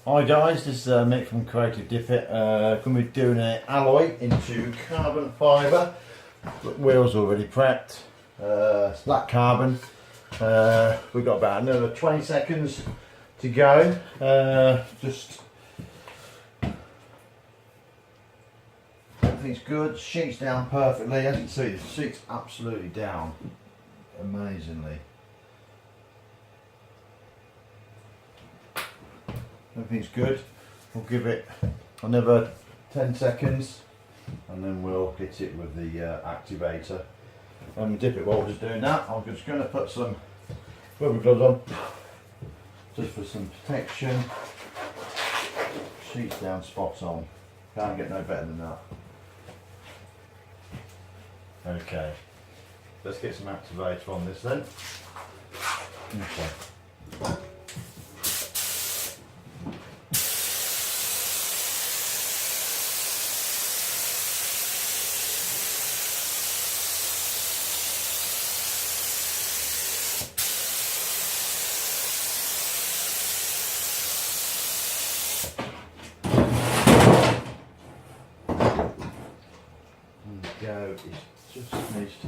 Hi guys, this is Mick from Creative Dip It. Going to be doing an alloy into carbon fibre. Wheels already prepped. It's black carbon. We've got about another 20 seconds to go. Just everything's good. Sheet's down perfectly. As you can see, the sheet's absolutely down amazingly. Everything's good. We'll give it another 10 seconds and then we'll hit it with the activator. Dip it while we're just doing that. I'm just going to put some rubber gloves on just for some protection. Sheet's down spot on. Can't get no better than that. Okay, let's get some activator on this then. Okay. Go, it just needs to.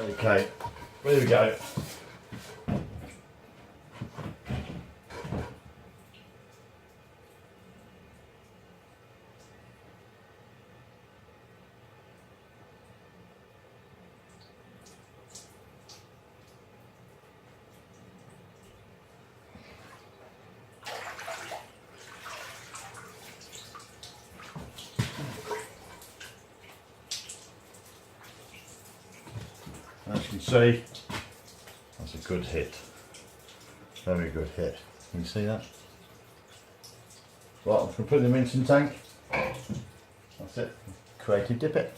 Okay, there we go. As you can see, that's a good hit. Very good hit. Can you see that? Right, I'm going to put it in the rinsing tank. That's it. Creative Dip It.